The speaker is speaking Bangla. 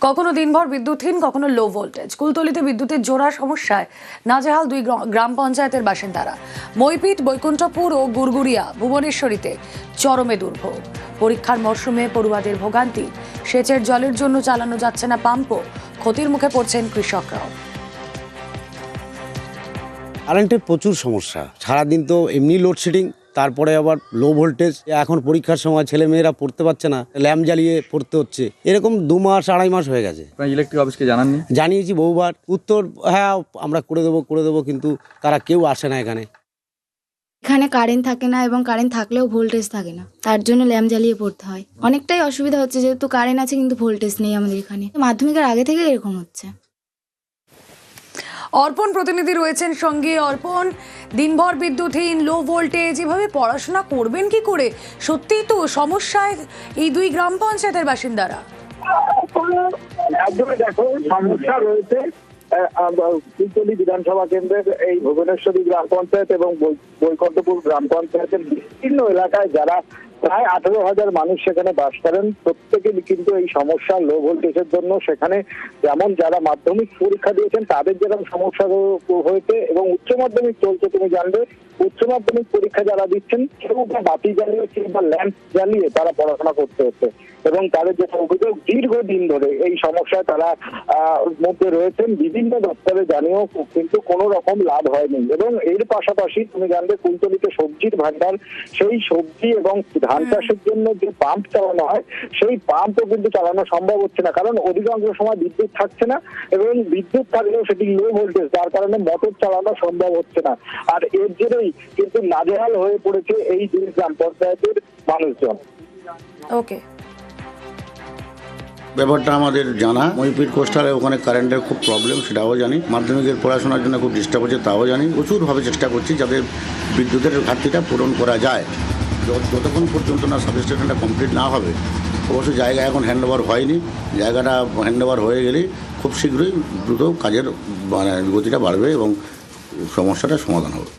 কখনো দিনভর বিদ্যুৎহীন, কখনো লো ভোল্টেজ। কুলতলিতে বিদ্যুতের জোড়া সমস্যায় নাজেহাল দুই গ্রাম পঞ্চায়েতের বাসিন্দারা। মইপিট, বৈকুণ্ঠপুর ও গুড়গুড়িয়া ভুবনেশ্বরীতে চরমে দুর্ভোগ। পরীক্ষার মরশুমে পড়ুয়াদের ভোগান্তি। সেচের জলের জন্য চালানো যাচ্ছে না পাম্পও। ক্ষতির মুখে পড়ছেন কৃষকরাও। কারেন্টের প্রচুর সমস্যা। সারাদিন তো এমনি লোডশেডিং, তারপরে আবার লো ভোল্টেজ। এখন পরীক্ষার সময় ছেলেমেয়েরা পড়তে পারছে না, ল্যাম্প জ্বালিয়ে পড়তে হচ্ছে। এরকম 2 মাস 2.5 মাস হয়ে গেছে। ইলেকট্রিক অফিসকে জানাননি? জানিয়েছি বহুবার, উত্তর হ্যাঁ আমরা করে দেবো, কিন্তু তারা কেউ আসে না এখানে। এখানে কারেন্ট থাকে না এবং কারেন্ট থাকলেও ভোল্টেজ থাকে না, তার জন্য ল্যাম্প জ্বালিয়ে পড়তে হয়। অনেকটাই অসুবিধা হচ্ছে, যেহেতু কারেন্ট আছে কিন্তু ভোল্টেজ নেই আমাদের এখানে। মাধ্যমিকের আগে থেকে এরকম হচ্ছে। অর্পণ প্রতিনিধি রয়েছেন সঙ্গে। অর্পণ, দিনভর বিদ্যুৎহীন, লো ভোল্টেজ, এভাবে পড়াশোনা করবেন কি করে? সত্যিই তো সমস্যায় এই দুই গ্রাম পঞ্চায়েতের বাসিন্দারা। দেখো, সমস্যা রয়েছে কুলতলি বিধানসভা কেন্দ্রের এই ভুবনেশ্বরী গ্রাম পঞ্চায়েত এবং বৈকুণ্ঠপুর গ্রাম পঞ্চায়েতের বিভিন্ন এলাকায় যারা প্রায় 18,000 মানুষ সেখানে বাস করেন। প্রত্যেকেই কিন্তু এই সমস্যা লো ভোল্টেজের জন্য সেখানে যেমন যারা মাধ্যমিক পরীক্ষা দিয়েছেন তাদের যেরকম সমস্যা হয়েছে এবং উচ্চ মাধ্যমিক চলছে, তুমি জানবে উচ্চ মাধ্যমিক পরীক্ষা যারা দিচ্ছেন কেউ বাতি জ্বালিয়ে কিংবা ল্যাম্প জ্বালিয়ে তারা পড়াশোনা করতে হচ্ছে এবং তাদের যে অভিযোগ দীর্ঘদিন ধরে এই সমস্যায় তারা মধ্যে রয়েছেন। বিভিন্ন দপ্তরে জানিয়েও কিন্তু কোনো রকম লাভ হয়নি এবং এর পাশাপাশি তুমি জানবে কুলতলিতে সবজির ভান্ডার, সেই সবজি এবং ধান চাষের জন্য যে পাম্প চালানো হয় সেই পাম্পও কিন্তু চালানো সম্ভব হচ্ছে না, কারণ অধিকাংশ সময় বিদ্যুৎ থাকছে না এবং বিদ্যুৎ থাকলেও সেটি লো ভোল্টেজ, যার কারণে মোটর চালানো সম্ভব হচ্ছে না। আর এর জেরেই কিন্তু নাজেহাল হয়ে পড়েছে এই দুই গ্রাম পঞ্চায়েতের মানুষজন। ওকে, ব্যাপারটা আমাদের জানা। মইপিট কোস্টালে ওখানে কারেন্টের খুব প্রবলেম, সেটাও জানি। মাধ্যমিকের পড়াশোনার জন্য খুব ডিস্টার্ব হচ্ছে, তাও জানি। প্রচুরভাবে চেষ্টা করছি যাতে বিদ্যুতের ঘাটতিটা পূরণ করা যায়। যতক্ষণ পর্যন্ত না সাবস্টেশনটা কমপ্লিট না হবে, অবশ্য জায়গা এখন হ্যান্ডওভার হয়নি। জায়গাটা হ্যান্ডওভার হয়ে গেলেই খুব শীঘ্রই দ্রুত কাজের গতিটা বাড়বে এবং সমস্যাটা সমাধান হবে।